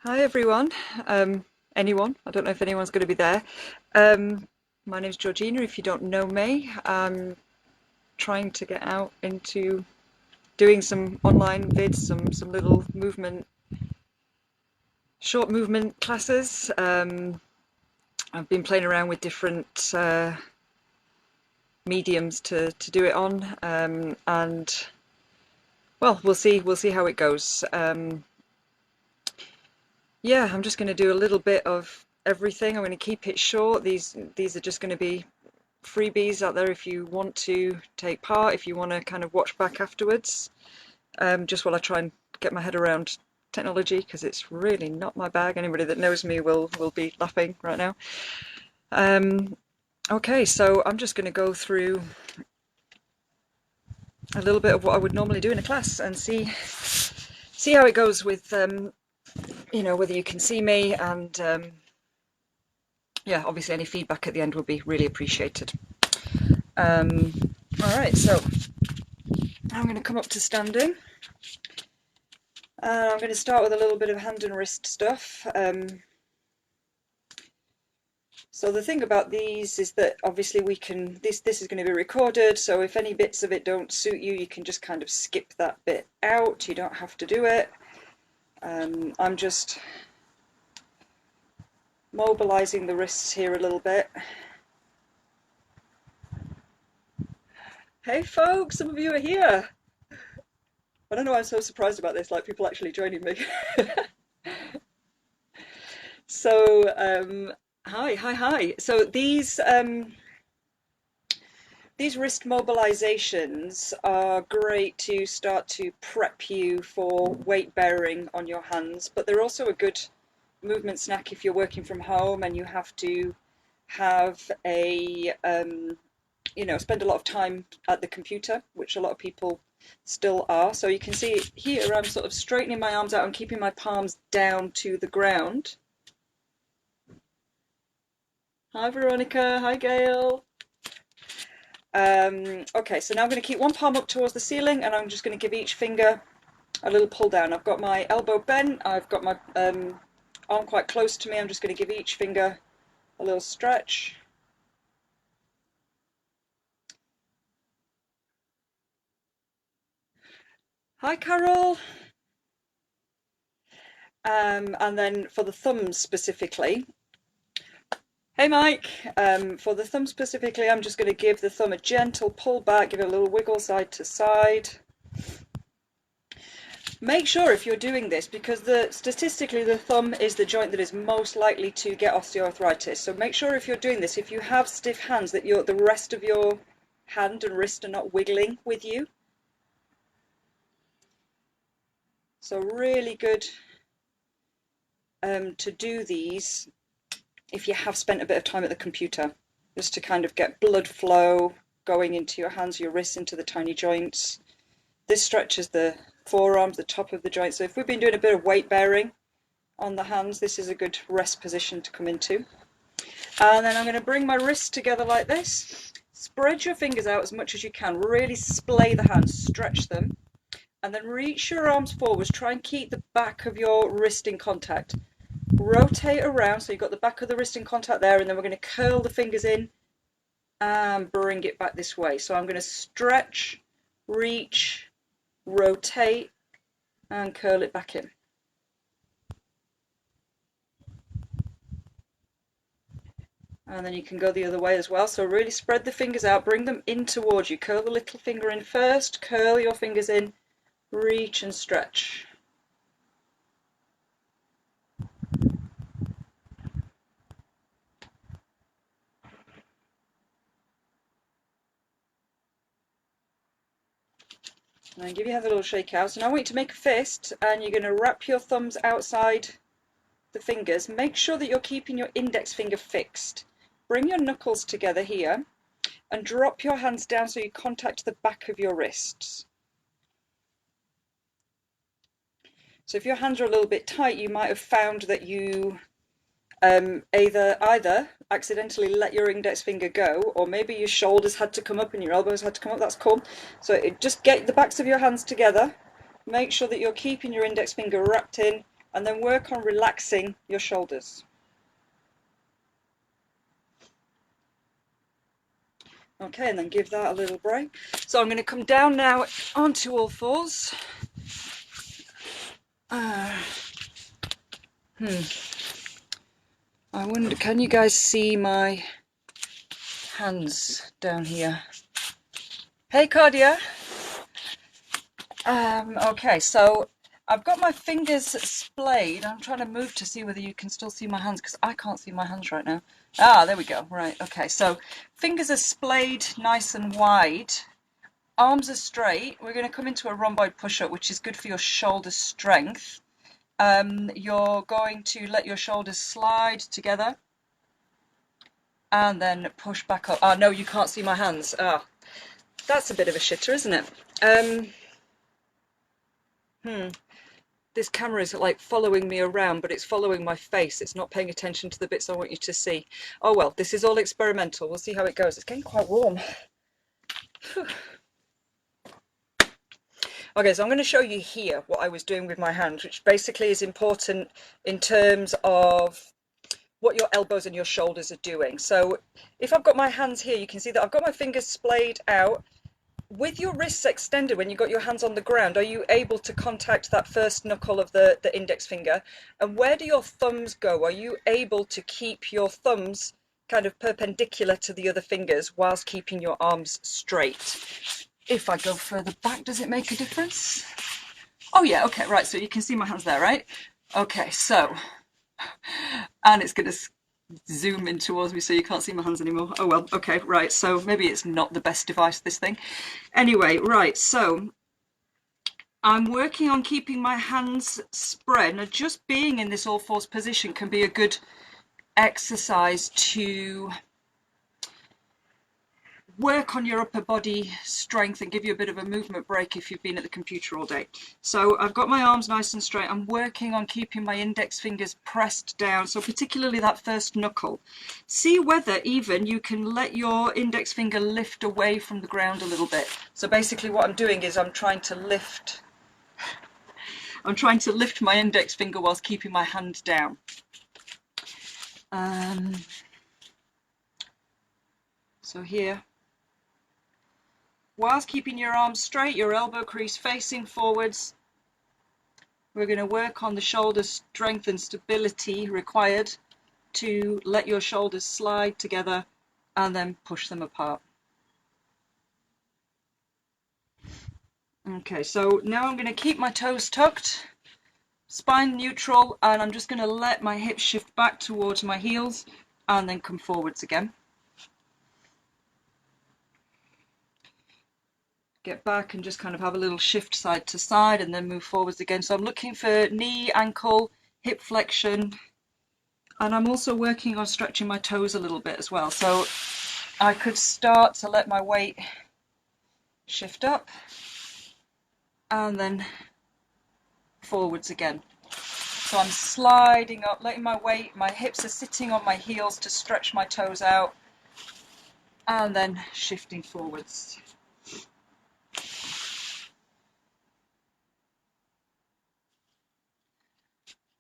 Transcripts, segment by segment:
Hi everyone. Anyone? I don't know if anyone's going to be there. Um, my name's Georgina. If you don't know me, I'm trying to get out into doing some online vids, some little short movement classes. I've been playing around with different mediums to do it on, and well, we'll see how it goes. Yeah, I'm just going to do a little bit of everything. I'm going to keep it short. These are just going to be freebies out there if you want to take part, if you want to kind of watch back afterwards, just while I try and get my head around technology because it's really not my bag. Anybody that knows me will be laughing right now. Um, okay, so I'm just going to go through a little bit of what I would normally do in a class and see how it goes with whether you can see me and yeah, obviously any feedback at the end would be really appreciated. Um, all right, so I'm going to come up to standing. I'm going to start with a little bit of hand and wrist stuff. So the thing about these is that obviously this is going to be recorded, so if any bits of it don't suit you, you can just kind of skip that bit out. You don't have to do it. I'm just mobilizing the wrists here a little bit. Hey folks, some of you are here. I don't know why I'm so surprised about this, like people actually joining me. So, hi. So these wrist mobilizations are great to start to prep you for weight bearing on your hands, but they're also a good movement snack if you're working from home and you have to have spend a lot of time at the computer, which a lot of people still are. So you can see here I'm sort of straightening my arms out and keeping my palms down to the ground. Hi Veronica, hi Gail. Okay, so now I'm going to keep one palm up towards the ceiling and I'm just going to give each finger a little pull down. I've got my elbow bent, I've got my arm quite close to me. I'm just going to give each finger a little stretch. Hi Carol. And then for the thumbs specifically, hey Mike, for the thumb specifically, I'm just going to give the thumb a gentle pull back, give it a little wiggle side to side. Make sure if you're doing this, because statistically the thumb is the joint that is most likely to get osteoarthritis. So make sure if you're doing this, if you have stiff hands, that the rest of your hand and wrist are not wiggling with you. So really good to do these if you have spent a bit of time at the computer, just to kind of get blood flow going into your hands, your wrists, into the tiny joints. This stretches the forearms, the top of the joint. So if we've been doing a bit of weight bearing on the hands, this is a good rest position to come into. And then I'm going to bring my wrists together like this. Spread your fingers out as much as you can. Really splay the hands, stretch them. And then reach your arms forwards. Try and keep the back of your wrist in contact. Rotate around so you've got the back of the wrist in contact there, and then we're going to curl the fingers in and bring it back this way. So I'm going to stretch, reach, rotate, and curl it back in. And then you can go the other way as well. So really spread the fingers out, bring them in towards you. Curl the little finger in first, curl your fingers in, reach and stretch. And then give your hand a little shake out. So now I want you to make a fist, and you're going to wrap your thumbs outside the fingers. Make sure that you're keeping your index finger fixed. Bring your knuckles together here and drop your hands down so you contact the back of your wrists. So if your hands are a little bit tight, you might have found that you either accidentally let your index finger go, or maybe your shoulders had to come up and your elbows had to come up. That's cool. So just get the backs of your hands together. Make sure that you're keeping your index finger wrapped in, and then work on relaxing your shoulders. Okay, and then give that a little break. So I'm going to come down now onto all fours. I wonder, can you guys see my hands down here? Hey, Cardia. Okay, so I've got my fingers splayed. I'm trying to move to see whether you can still see my hands, because I can't see my hands right now. Ah, there we go. Right, okay, so fingers are splayed nice and wide. Arms are straight. We're going to come into a rhomboid push-up, which is good for your shoulder strength. You're going to let your shoulders slide together and then push back up. Ah, no, you can't see my hands. Ah, that's a bit of a shitter, isn't it? This camera is like following me around, but it's following my face. It's not paying attention to the bits I want you to see. Oh well, this is all experimental. We'll see how it goes. It's getting quite warm. Okay, so I'm going to show you here what I was doing with my hands, which basically is important in terms of what your elbows and your shoulders are doing. So if I've got my hands here, you can see that I've got my fingers splayed out. With your wrists extended, when you've got your hands on the ground, are you able to contact that first knuckle of the index finger? And where do your thumbs go? Are you able to keep your thumbs kind of perpendicular to the other fingers whilst keeping your arms straight? If I go further back, does it make a difference? Oh yeah, okay, right, so you can see my hands there, right? Okay, so, and it's going to zoom in towards me so you can't see my hands anymore. Oh well, okay, right, so maybe it's not the best device, this thing. Anyway, right, so I'm working on keeping my hands spread. Now, just being in this all fours position can be a good exercise to work on your upper body strength and give you a bit of a movement break if you've been at the computer all day. So I've got my arms nice and straight. I'm working on keeping my index fingers pressed down, so particularly that first knuckle. See whether even you can let your index finger lift away from the ground a little bit. So basically what I'm doing is I'm trying to lift my index finger whilst keeping my hand down. So here, whilst keeping your arms straight, your elbow crease facing forwards, we're going to work on the shoulder strength and stability required to let your shoulders slide together and then push them apart. Okay, so now I'm going to keep my toes tucked, spine neutral, and I'm just going to let my hips shift back towards my heels and then come forwards again. Get back and just kind of have a little shift side to side and then move forwards again. So I'm looking for knee, ankle, hip flexion, and I'm also working on stretching my toes a little bit as well. So I could start to let my weight shift up and then forwards again. So I'm sliding up, letting my weight, my hips are sitting on my heels to stretch my toes out, and then shifting forwards.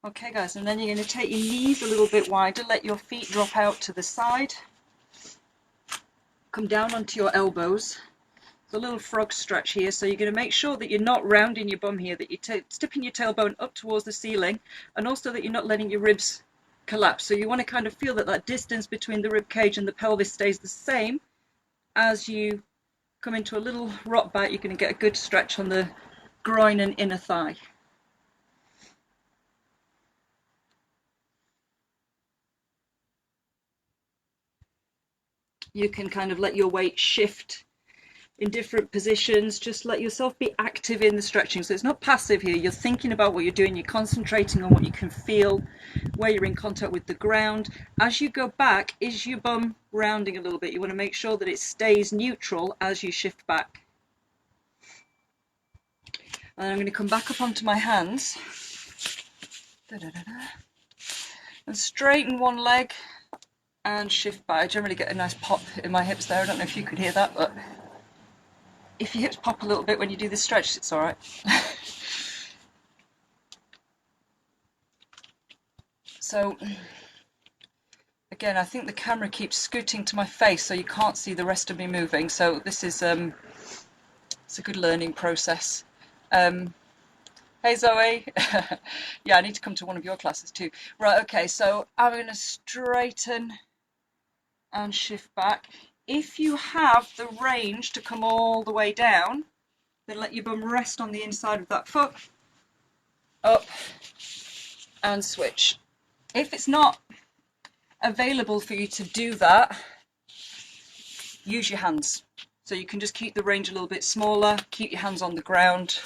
Okay guys, and then you're going to take your knees a little bit wider, let your feet drop out to the side, come down onto your elbows. It's a little frog stretch here, so you're going to make sure that you're not rounding your bum here, that you're tipping your tailbone up towards the ceiling, and also that you're not letting your ribs collapse. So you want to kind of feel that that distance between the rib cage and the pelvis stays the same. As you come into a little rock back, you're going to get a good stretch on the groin and inner thigh. You can kind of let your weight shift in different positions. Just let yourself be active in the stretching. So it's not passive here. You're thinking about what you're doing. You're concentrating on what you can feel, where you're in contact with the ground. As you go back, is your bum rounding a little bit? You want to make sure that it stays neutral as you shift back. And I'm going to come back up onto my hands. And straighten one leg and shift back. I generally get a nice pop in my hips there. I don't know if you could hear that, but if your hips pop a little bit when you do this stretch, it's all right. So again, I think the camera keeps scooting to my face so you can't see the rest of me moving. So this is it's a good learning process. Hey Zoe. Yeah, I need to come to one of your classes too. Right, okay, so I'm going to straighten and shift back. If you have the range to come all the way down, then let your bum rest on the inside of that foot, up and switch. If it's not available for you to do that, use your hands. So you can just keep the range a little bit smaller, keep your hands on the ground.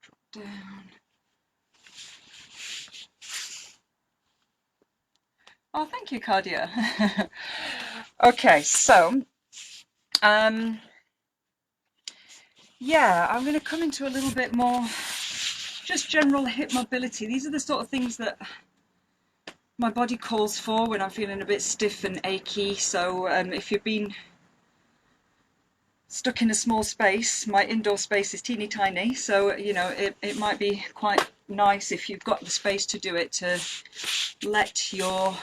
Drop down. Oh, thank you, Cardia. Okay, so yeah, I'm going to come into a little bit more just general hip mobility. These are the sort of things that my body calls for when I'm feeling a bit stiff and achy. So if you've been stuck in a small space, my indoor space is teeny tiny, so you know it might be quite nice if you've got the space to do it, to let your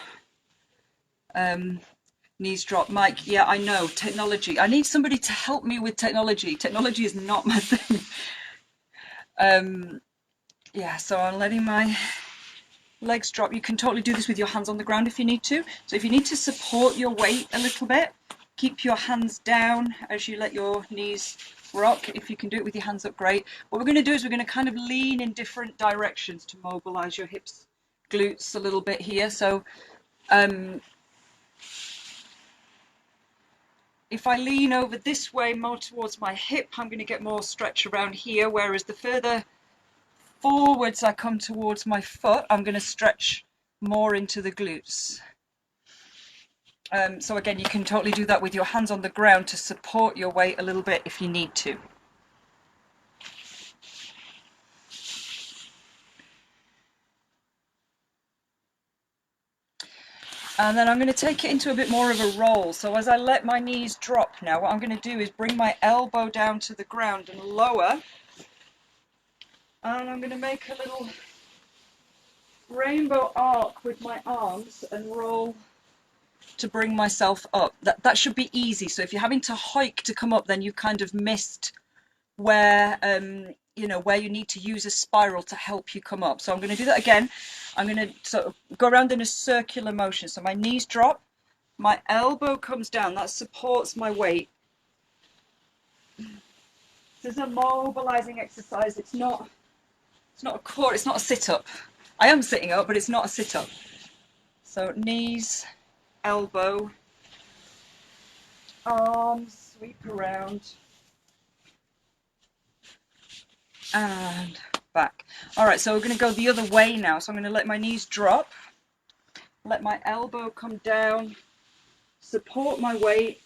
knees drop. Mike, yeah, I know, technology. I need somebody to help me with technology. Technology is not my thing. Yeah, so I'm letting my legs drop. You can totally do this with your hands on the ground if you need to. So if you need to support your weight a little bit, keep your hands down as you let your knees rock. If you can do it with your hands up, great. What we're going to do is we're going to kind of lean in different directions to mobilize your hips, glutes a little bit here. So if I lean over this way more towards my hip, I'm going to get more stretch around here, whereas the further forwards I come towards my foot, I'm going to stretch more into the glutes. So again, you can totally do that with your hands on the ground to support your weight a little bit if you need to. And then I'm going to take it into a bit more of a roll. So as I let my knees drop now, what I'm going to do is bring my elbow down to the ground and lower. And I'm going to make a little rainbow arc with my arms and roll to bring myself up. That should be easy. So if you're having to hike to come up, then you've kind of missed where you know, where you need to use a spiral to help you come up. So I'm going to do that again. I'm going to sort of go around in a circular motion. So my knees drop, my elbow comes down, that supports my weight. This is a mobilizing exercise. It's not a core, it's not a sit-up. I am sitting up, but it's not a sit-up. So knees, elbow, arms, sweep around, and back. All right, so we're going to go the other way now. So I'm going to let my knees drop, let my elbow come down, support my weight,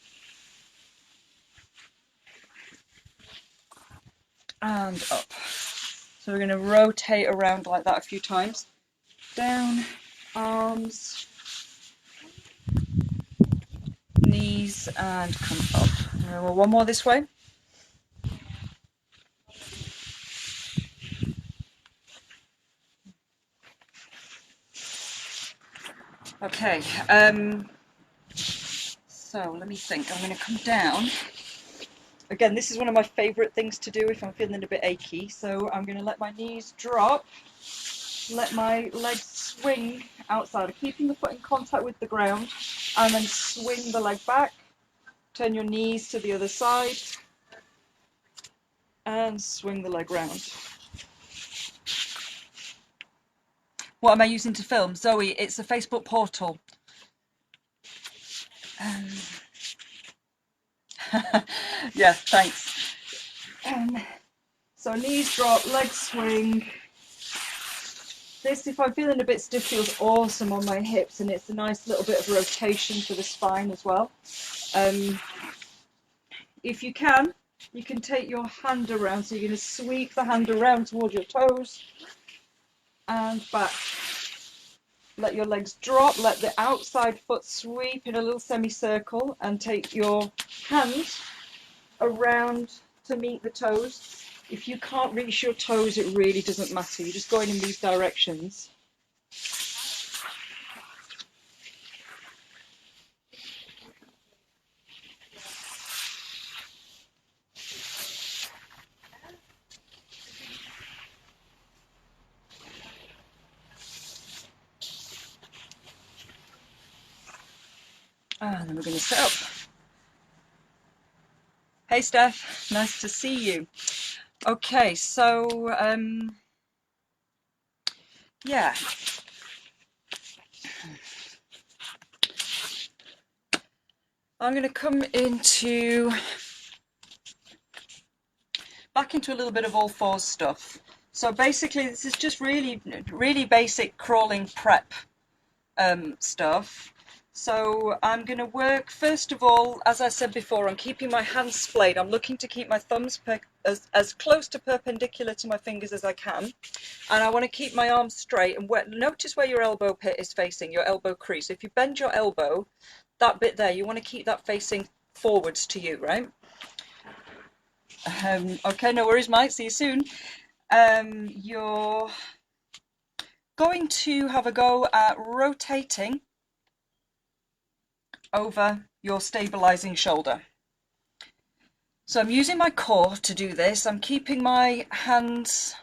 and up. So we're going to rotate around like that a few times. Down, arms, knees, and come up. And one more this way. Okay, so let me think. I'm going to come down. Again, this is one of my favourite things to do if I'm feeling a bit achy. So I'm going to let my knees drop, let my legs swing outside, keeping the foot in contact with the ground, and then swing the leg back. Turn your knees to the other side, and swing the leg round. What am I using to film? Zoe, it's a Facebook portal. Yeah, thanks. So knees drop, legs swing. This, if I'm feeling a bit stiff, feels awesome on my hips, and it's a nice little bit of rotation for the spine as well. If you can take your hand around, so you're going to sweep the hand around towards your toes and back. Let your legs drop, let the outside foot sweep in a little semicircle, and take your hand around to meet the toes. If you can't reach your toes, it really doesn't matter. You're just going in these directions. And then we're going to set up. Hey Steph, nice to see you. Okay, so yeah. I'm going to come back into a little bit of all fours stuff. So basically this is just really basic crawling prep stuff. So I'm going to work, first of all, as I said before, on keeping my hands splayed. I'm looking to keep my thumbs as close to perpendicular to my fingers as I can. And I want to keep my arms straight. And notice where your elbow pit is facing, your elbow crease. If you bend your elbow, that bit there, you want to keep that facing forwards to you, right? Okay, no worries, Mike. See you soon. You're going to have a go at rotating over your stabilizing shoulder. So I'm using my core to do this. I'm keeping my hands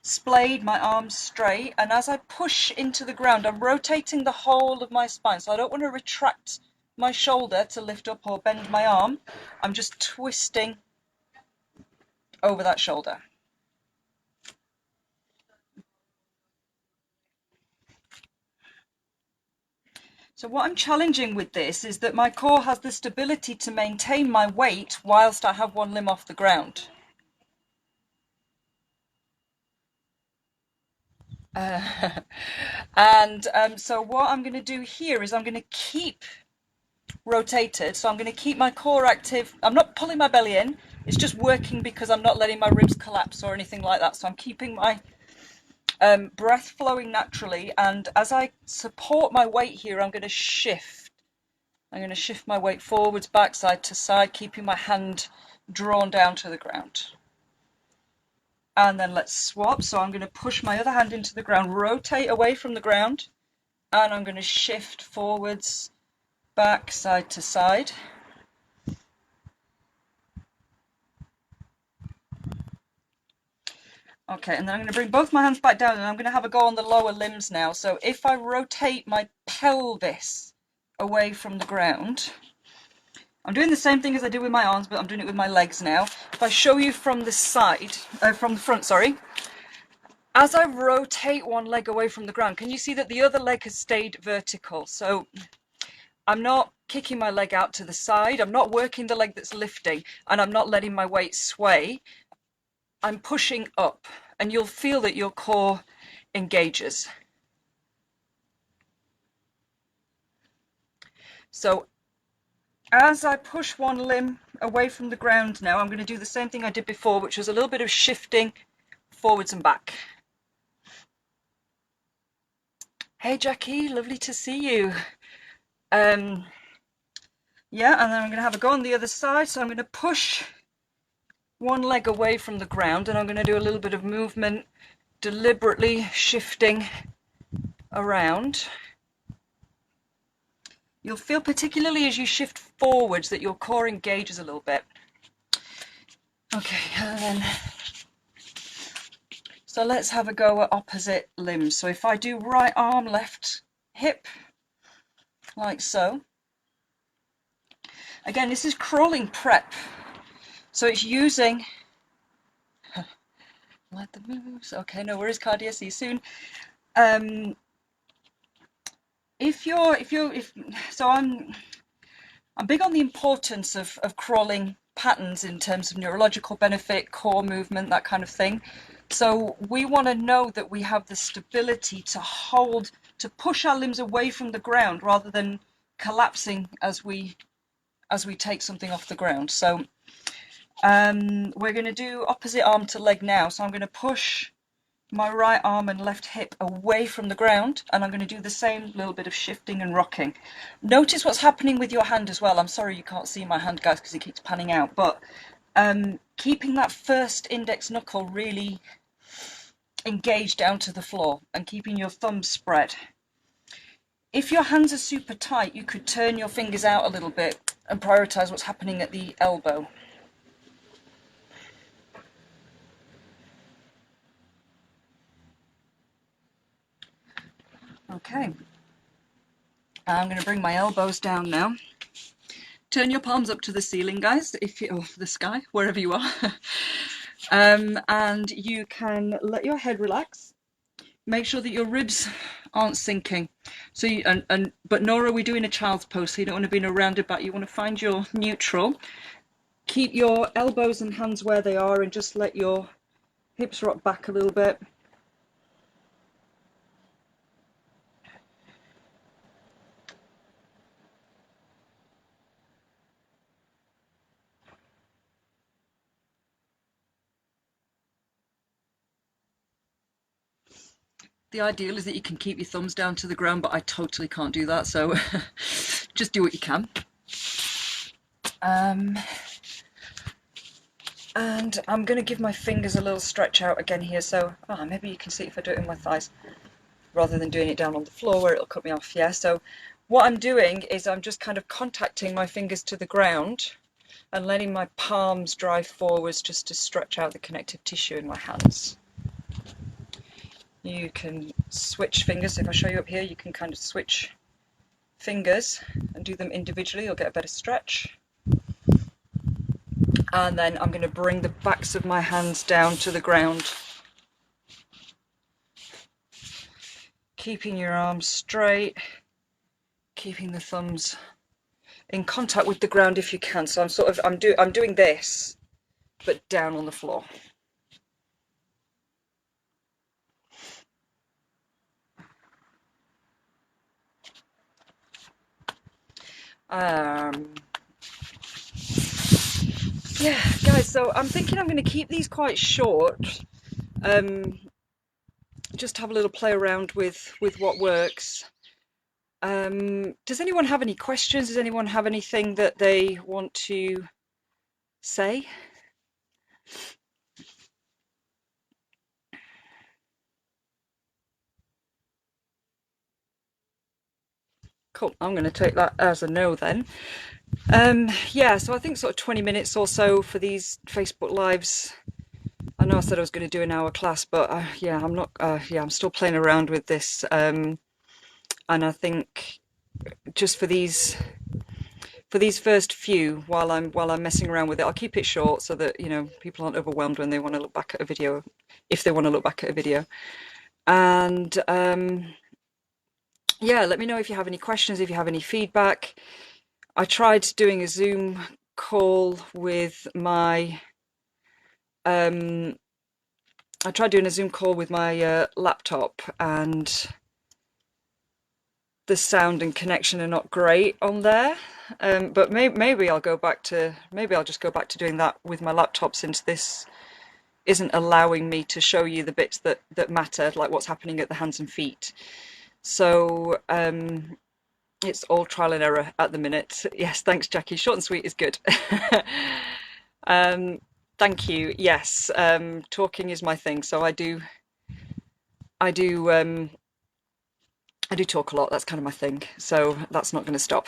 splayed, my arms straight, and as I push into the ground, I'm rotating the whole of my spine. So I don't want to retract my shoulder to lift up or bend my arm. I'm just twisting over that shoulder. So what I'm challenging with this is that my core has the stability to maintain my weight whilst I have one limb off the ground. So what I'm going to do here is I'm going to keep rotated. So I'm going to keep my core active. I'm not pulling my belly in. It's just working because I'm not letting my ribs collapse or anything like that. So I'm keeping my breath flowing naturally. And as I support my weight here, I'm going to shift. I'm going to shift my weight forwards, back, side to side, keeping my hand drawn down to the ground. And then let's swap. So I'm going to push my other hand into the ground, rotate away from the ground, and I'm going to shift forwards, back, side to side. Okay, and then I'm going to bring both my hands back down, and I'm going to have a go on the lower limbs now. So if I rotate my pelvis away from the ground, I'm doing the same thing as I did with my arms, but I'm doing it with my legs now. If I show you from the side, from the front, sorry, as I rotate one leg away from the ground, can you see that the other leg has stayed vertical? So I'm not kicking my leg out to the side, I'm not working the leg that's lifting, and I'm not letting my weight sway. I'm pushing up, and you'll feel that your core engages. So as I push one limb away from the ground now, I'm going to do the same thing I did before, which was a little bit of shifting forwards and back. Hey Jackie, lovely to see you. Yeah, and then I'm going to have a go on the other side. So I'm going to push one leg away from the ground, and I'm going to do a little bit of movement, deliberately shifting around. You'll feel, particularly as you shift forwards, that your core engages a little bit. Okay, and then so let's have a go at opposite limbs. So if I do right arm, left hip, like so. Again, this is crawling prep. So it's using, let the moves, okay, no worries, Cardia, see you soon. So I'm big on the importance of crawling patterns in terms of neurological benefit, core movement, that kind of thing. So we want to know that we have the stability to hold, to push our limbs away from the ground rather than collapsing as we take something off the ground. So we're going to do opposite arm to leg now. So I'm going to push my right arm and left hip away from the ground, and I'm going to do the same little bit of shifting and rocking. Notice what's happening with your hand as well. I'm sorry you can't see my hand, guys, because it keeps panning out, but keeping that first index knuckle really engaged down to the floor and keeping your thumbs spread. If your hands are super tight, you could turn your fingers out a little bit and prioritize what's happening at the elbow. Okay, I'm going to bring my elbows down now. Turn your palms up to the ceiling, guys, or the sky, wherever you are. And you can let your head relax. Make sure that your ribs aren't sinking. So, but Nora, we're doing a child's pose, so you don't want to be in a roundabout. You want to find your neutral. Keep your elbows and hands where they are, and just let your hips rock back a little bit. The ideal is that you can keep your thumbs down to the ground, but I totally can't do that, so just do what you can. And I'm going to give my fingers a little stretch out again here, so maybe you can see if I do it in my thighs, rather than doing it down on the floor where it'll cut me off. Yeah, so what I'm doing is I'm just kind of contacting my fingers to the ground and letting my palms drive forwards just to stretch out the connective tissue in my hands. You can switch fingers. If I show you up here, you can kind of switch fingers and do them individually. You'll get a better stretch. And then I'm going to bring the backs of my hands down to the ground. Keeping your arms straight, keeping the thumbs in contact with the ground if you can. So I'm doing this, but down on the floor. Yeah, guys, so I'm thinking I'm going to keep these quite short. Just have a little play around with what works. Does anyone have any questions? Does anyone have anything that they want to say? Cool, I'm going to take that as a no then. Yeah, so I think sort of 20 minutes or so for these Facebook Lives. I know I said I was going to do an hour class, but yeah, I'm not. Yeah, I'm still playing around with this, and I think just for these first few, while I'm messing around with it, I'll keep it short so that people aren't overwhelmed when they want to look back at a video, if they want to look back at a video. And yeah, let me know if you have any questions, if you have any feedback. I tried doing a Zoom call with my laptop, and the sound and connection are not great on there. But maybe I'll just go back to doing that with my laptop, since this isn't allowing me to show you the bits that matter, like what's happening at the hands and feet. So it's all trial and error at the minute. Yes, thanks, Jackie. Short and sweet is good. Thank you. Yes, talking is my thing, so I do talk a lot. That's kind of my thing, so that's not going to stop.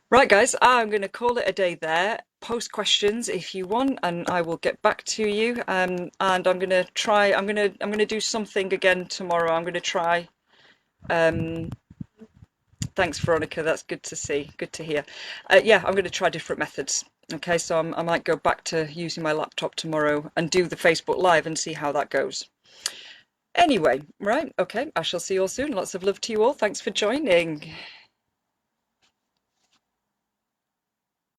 Right, guys, I'm going to call it a day there. Post questions if you want, and I will get back to you. And I'm going to try. I'm going to do something again tomorrow. I'm going to try. Thanks, Veronica. That's good to see. Good to hear. Yeah, I'm going to try different methods. Okay, so I might go back to using my laptop tomorrow and do the Facebook Live and see how that goes. Anyway, right, okay, I shall see you all soon. Lots of love to you all. Thanks for joining.